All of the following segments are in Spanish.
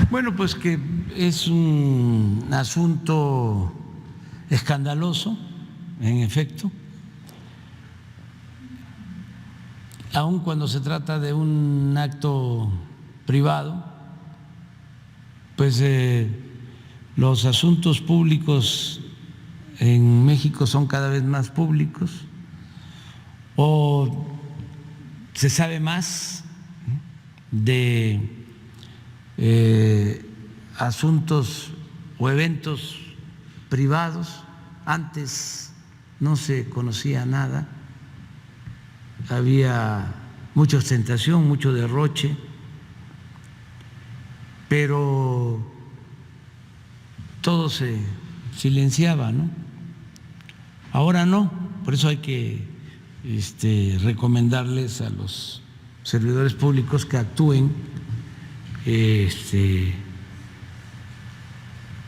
Bueno, pues que es un asunto escandaloso, en efecto, aun cuando se trata de un acto privado, pues los asuntos públicos en México son cada vez más públicos o se sabe más de asuntos o eventos privados. Antes no se conocía nada, había mucha ostentación, mucho derroche, pero todo se silenciaba, ¿no? Ahora no, por eso hay que recomendarles a los servidores públicos que actúen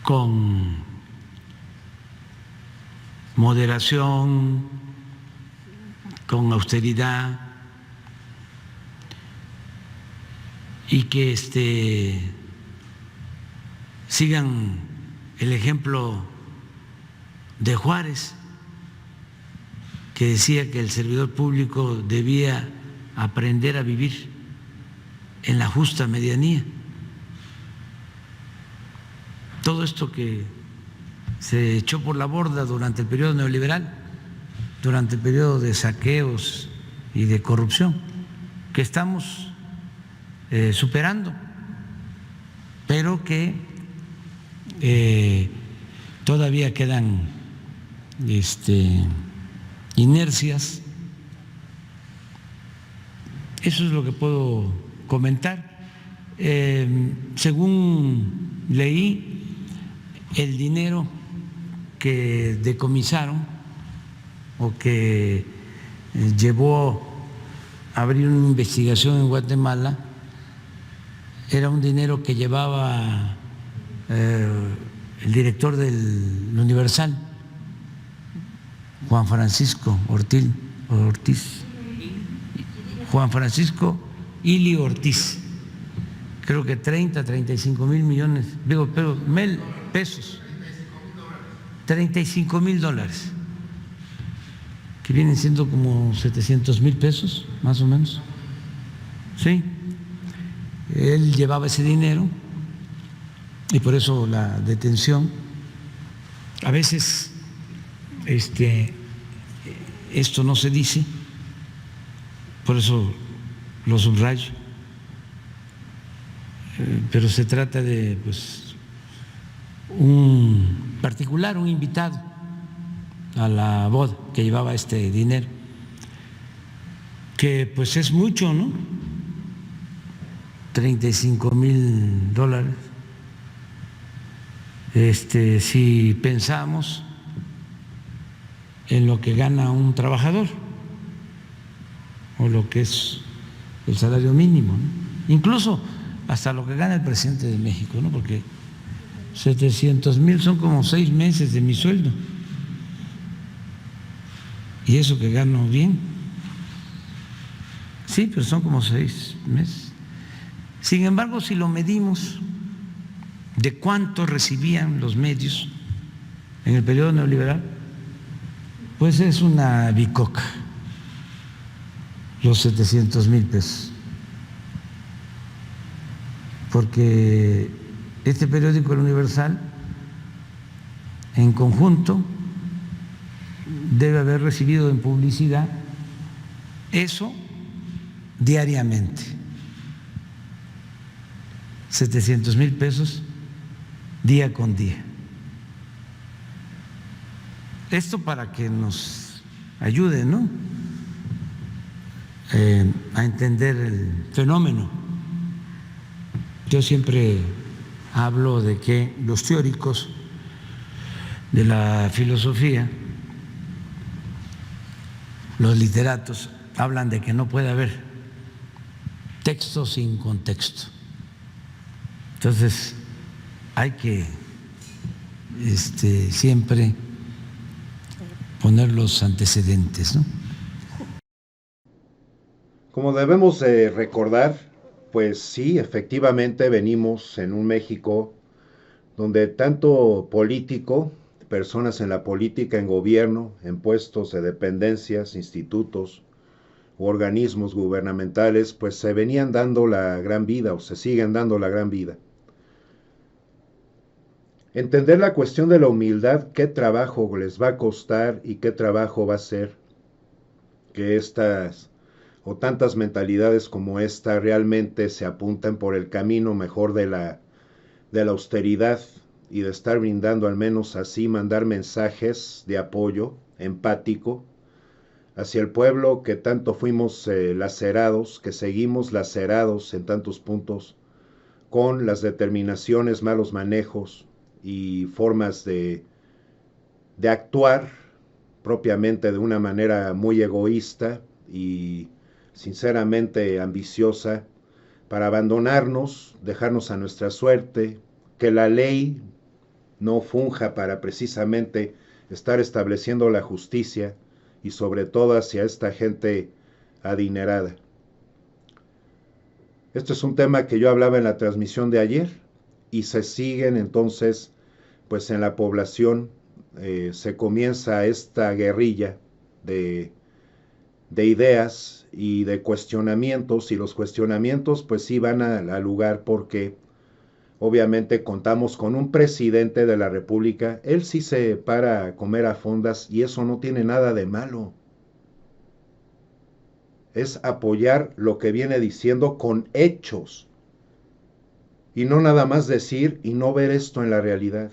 con moderación, con austeridad y que sigan el ejemplo de Juárez, que decía que el servidor público debía aprender a vivir en la justa medianía. Todo esto que se echó por la borda durante el periodo neoliberal, durante el periodo de saqueos y de corrupción, que estamos superando, pero que todavía quedan inercias. Eso es lo que puedo comentar. Según leí, el dinero que decomisaron o que llevó a abrir una investigación en Guatemala era un dinero que llevaba el director del Universal, Juan Francisco Ortiz, Juan Francisco Ili Ortiz, creo que 35 mil millones, pesos, $35,000, que vienen siendo como 700,000 pesos, más o menos. Sí, él llevaba ese dinero y por eso la detención. A veces esto no se dice, por eso lo subrayo, pero se trata de un particular, un invitado a la boda que llevaba este dinero, que pues es mucho, ¿no? $35,000. Si pensamos en lo que gana un trabajador o lo que es el salario mínimo, ¿no? Incluso hasta lo que gana el presidente de México, ¿no? Porque 700,000 son como 6 meses de mi sueldo, y eso que gano bien, sí, pero son como 6 meses. Sin embargo, si lo medimos de cuánto recibían los medios en el periodo neoliberal, pues es una bicoca los 700,000 pesos, porque este periódico, El Universal, en conjunto debe haber recibido en publicidad eso diariamente, 700,000 pesos día con día. Esto para que nos ayude, ¿no?, a entender el fenómeno. Yo siempre hablo de que los teóricos de la filosofía, los literatos, hablan de que no puede haber texto sin contexto. Entonces hay que siempre poner los antecedentes, ¿no? Como debemos recordar, Pues sí, efectivamente venimos en un México donde tanto político, personas en la política, en gobierno, en puestos de dependencias, institutos u organismos gubernamentales, pues se venían dando la gran vida o se siguen dando la gran vida. Entender la cuestión de la humildad, qué trabajo les va a costar y qué trabajo va a ser que estas o tantas mentalidades como esta realmente se apunten por el camino mejor de la austeridad y de estar brindando al menos así, mandar mensajes de apoyo empático hacia el pueblo que tanto fuimos lacerados, que seguimos lacerados en tantos puntos con las determinaciones, malos manejos y formas de actuar propiamente de una manera muy egoísta y sinceramente ambiciosa para abandonarnos, dejarnos a nuestra suerte, que la ley no funja para precisamente estar estableciendo la justicia y sobre todo hacia esta gente adinerada. Este es un tema que yo hablaba en la transmisión de ayer y se siguen entonces, pues en la población se comienza esta guerrilla de, de ideas y de cuestionamientos y los cuestionamientos pues sí van al lugar porque obviamente contamos con un presidente de la República, él sí se para a comer a fondas y eso no tiene nada de malo. Es apoyar lo que viene diciendo con hechos y no nada más decir y no ver esto en la realidad.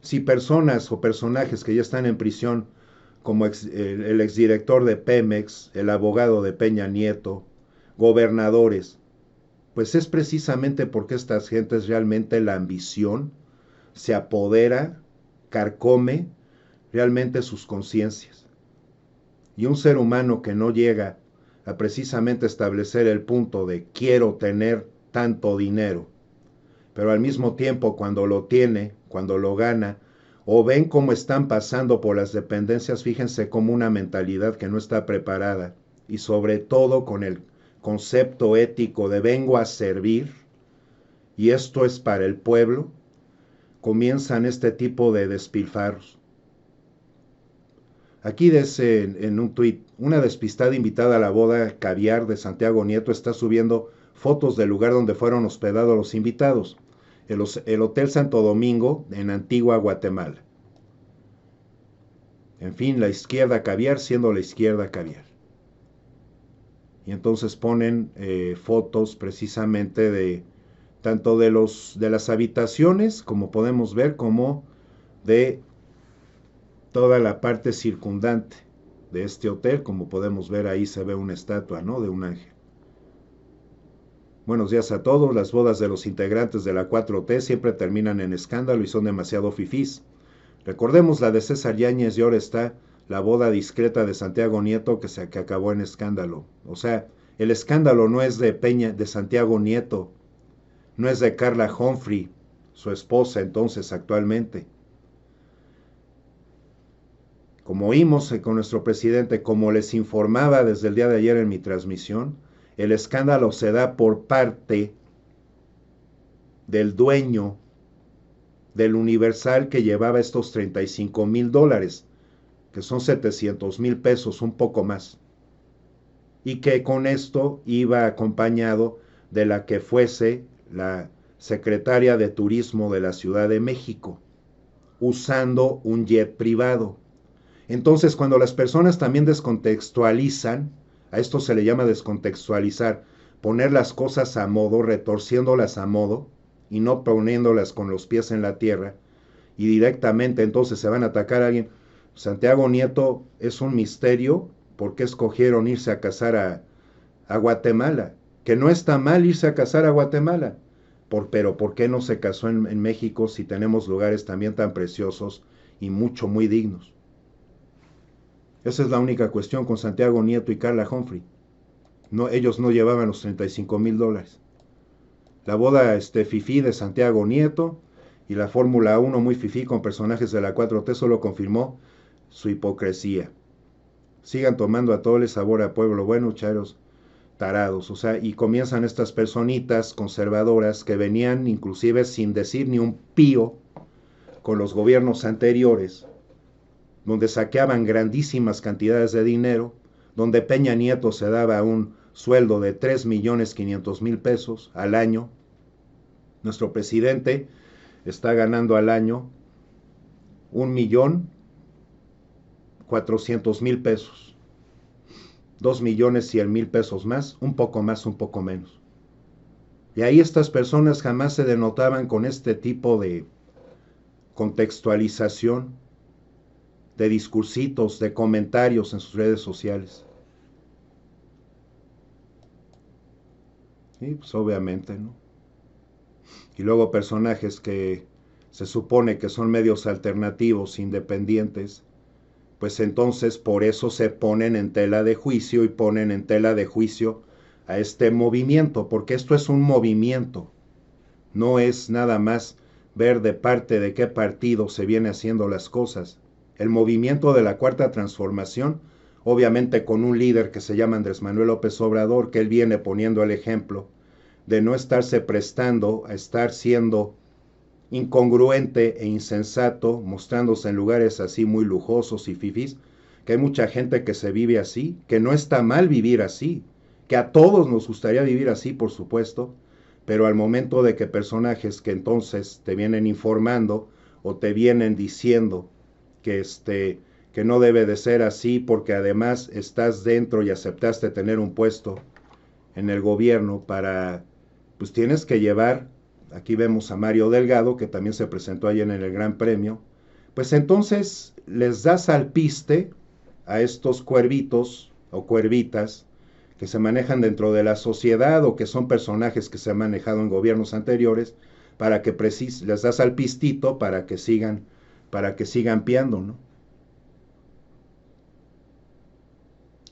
Si personas o personajes que ya están en prisión, como el exdirector de Pemex, el abogado de Peña Nieto, gobernadores, pues es precisamente porque estas gentes realmente la ambición se apodera, carcome realmente sus conciencias. Y un ser humano que no llega a precisamente establecer el punto de quiero tener tanto dinero, pero al mismo tiempo cuando lo tiene, cuando lo gana, o ven cómo están pasando por las dependencias, fíjense como una mentalidad que no está preparada y sobre todo con el concepto ético de vengo a servir y esto es para el pueblo, comienzan este tipo de despilfarros. Aquí dice en un tuit, una despistada invitada a la boda caviar de Santiago Nieto está subiendo fotos del lugar donde fueron hospedados los invitados, el Hotel Santo Domingo en Antigua Guatemala. En fin, la izquierda caviar siendo la izquierda caviar. Y entonces ponen fotos precisamente de tanto de las habitaciones, como podemos ver, como de toda la parte circundante de este hotel, como podemos ver ahí se ve una estatua, ¿no? De un ángel. Buenos días a todos. Las bodas de los integrantes de la 4T siempre terminan en escándalo y son demasiado fifís. Recordemos la de César Yáñez y ahora está la boda discreta de Santiago Nieto que acabó en escándalo. O sea, el escándalo no es de Peña, de Santiago Nieto, no es de Carla Humphrey, su esposa entonces actualmente. Como oímos con nuestro presidente, como les informaba desde el día de ayer en mi transmisión, el escándalo se da por parte del dueño del Universal que llevaba estos $35,000, que son 700,000 pesos, un poco más. Y que con esto iba acompañado de la que fuese la secretaria de Turismo de la Ciudad de México, usando un jet privado. Entonces, cuando las personas también descontextualizan, a esto se le llama descontextualizar, poner las cosas a modo, retorciéndolas a modo y no poniéndolas con los pies en la tierra, y directamente entonces se van a atacar a alguien. Santiago Nieto es un misterio por qué escogieron irse a casar a Guatemala, que no está mal irse a casar a Guatemala, pero ¿por qué no se casó en México si tenemos lugares también tan preciosos y mucho, muy dignos? Esa es la única cuestión con Santiago Nieto y Carla Humphrey. No, ellos no llevaban los $35,000. La boda fifí de Santiago Nieto y la Fórmula 1 muy fifí con personajes de la 4T solo confirmó su hipocresía. Sigan tomando a todo el sabor a pueblo bueno, charos. tarados, o sea, y comienzan estas personitas conservadoras que venían inclusive sin decir ni un pío con los gobiernos anteriores, donde saqueaban grandísimas cantidades de dinero, donde Peña Nieto se daba un sueldo de 3.500.000 pesos al año. Nuestro presidente está ganando al año 1.400.000 pesos. 2.100.000 pesos más, un poco menos. Y ahí estas personas jamás se denotaban con este tipo de contextualización, de discursitos, de comentarios en sus redes sociales. Y pues obviamente, ¿no? Y luego personajes que se supone que son medios alternativos, independientes, pues entonces por eso se ponen en tela de juicio y ponen en tela de juicio a este movimiento, porque esto es un movimiento, no es nada más ver de parte de qué partido se viene haciendo las cosas. El movimiento de la Cuarta Transformación, obviamente con un líder que se llama Andrés Manuel López Obrador, que él viene poniendo el ejemplo de no estarse prestando a estar siendo incongruente e insensato, mostrándose en lugares así muy lujosos y fifís, que hay mucha gente que se vive así, que no está mal vivir así, que a todos nos gustaría vivir así, por supuesto, pero al momento de que personajes que entonces te vienen informando o te vienen diciendo que que no debe de ser así porque además estás dentro y aceptaste tener un puesto en el gobierno pues tienes que llevar. Aquí vemos a Mario Delgado, que también se presentó ayer en el Gran Premio. Pues entonces les das alpiste a estos cuervitos o cuervitas que se manejan dentro de la sociedad o que son personajes que se han manejado en gobiernos anteriores, para que les das al pistito para que sigan piando, ¿no?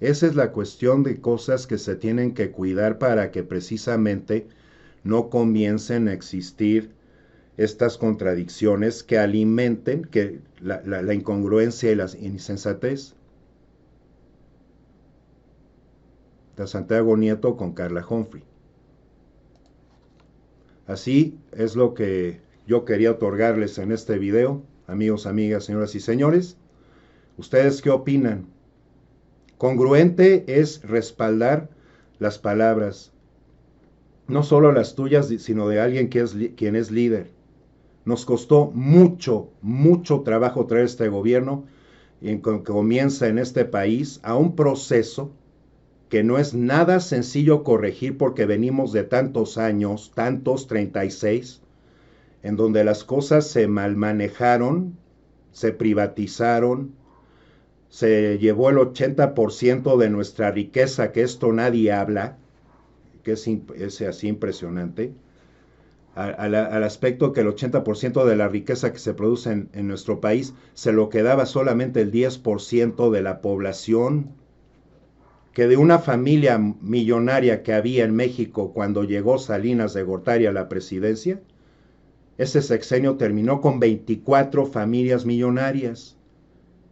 Esa es la cuestión de cosas que se tienen que cuidar para que precisamente no comiencen a existir estas contradicciones que alimenten la incongruencia y la insensatez. De Santiago Nieto con Carla Humphrey. Así es lo que yo quería otorgarles en este video, amigos, amigas, señoras y señores. ¿Ustedes qué opinan? Congruente es respaldar las palabras, no solo las tuyas, sino de alguien quien es líder. Nos costó mucho trabajo traer este gobierno y que comienza en este país a un proceso que no es nada sencillo corregir porque venimos de tantos años, 36, en donde las cosas se malmanejaron, se privatizaron, se llevó el 80% de nuestra riqueza, que esto nadie habla, que es así impresionante, al aspecto que el 80% de la riqueza que se produce en nuestro país se lo quedaba solamente el 10% de la población, que de una familia millonaria que había en México cuando llegó Salinas de Gortari a la presidencia, ese sexenio terminó con 24 familias millonarias.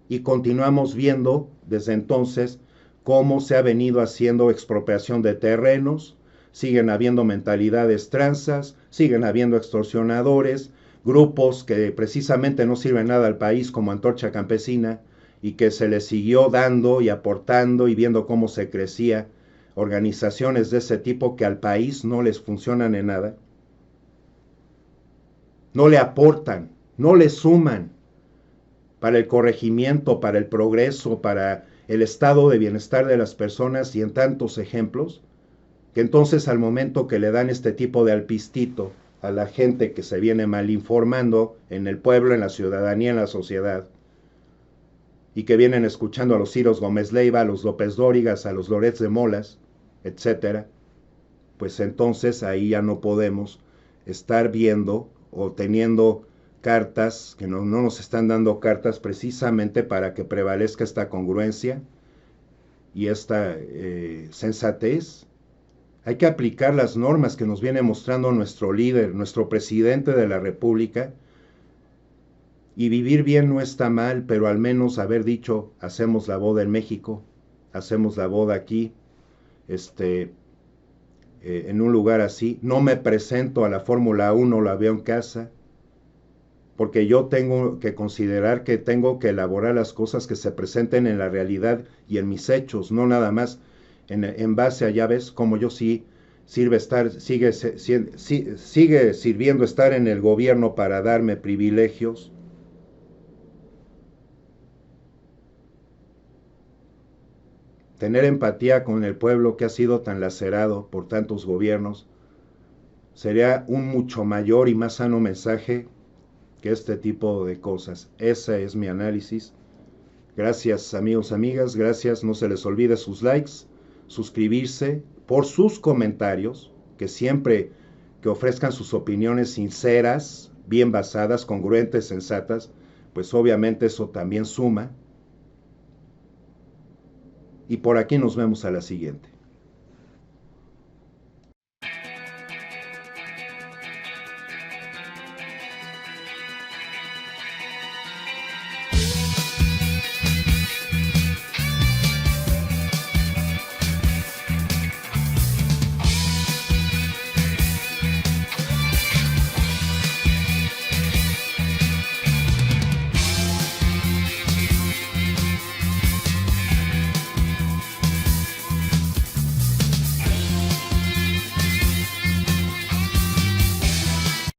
Y continuamos viendo desde entonces cómo se ha venido haciendo expropiación de terrenos, siguen habiendo mentalidades transas, siguen habiendo extorsionadores, grupos que precisamente no sirven nada al país como Antorcha Campesina y que se les siguió dando y aportando y viendo cómo se crecía, organizaciones de ese tipo que al país no les funcionan en nada, no le aportan, no le suman para el corregimiento, para el progreso, para el estado de bienestar de las personas y en tantos ejemplos, que entonces al momento que le dan este tipo de alpistito a la gente que se viene mal informando en el pueblo, en la ciudadanía, en la sociedad, y que vienen escuchando a los Ciros Gómez Leiva, a los López Dórigas, a los Loretz de Molas, etcétera, pues entonces ahí ya no podemos estar viendo o teniendo cartas, que no nos están dando cartas precisamente para que prevalezca esta congruencia y esta sensatez. Hay que aplicar las normas que nos viene mostrando nuestro líder, nuestro presidente de la República, y vivir bien no está mal, pero al menos haber dicho, hacemos la boda en México, hacemos la boda aquí, en un lugar así, no me presento a la Fórmula 1, la veo en casa, porque yo tengo que considerar que tengo que elaborar las cosas que se presenten en la realidad y en mis hechos, no nada más en base a, ya ves, como yo sí sigue sirviendo estar en el gobierno para darme privilegios. Tener empatía con el pueblo que ha sido tan lacerado por tantos gobiernos sería un mucho mayor y más sano mensaje que este tipo de cosas. Ese es mi análisis. Gracias, amigos, amigas, gracias. No se les olvide sus likes, suscribirse, por sus comentarios, que siempre que ofrezcan sus opiniones sinceras, bien basadas, congruentes, sensatas, pues obviamente eso también suma. Y por aquí nos vemos a la siguiente.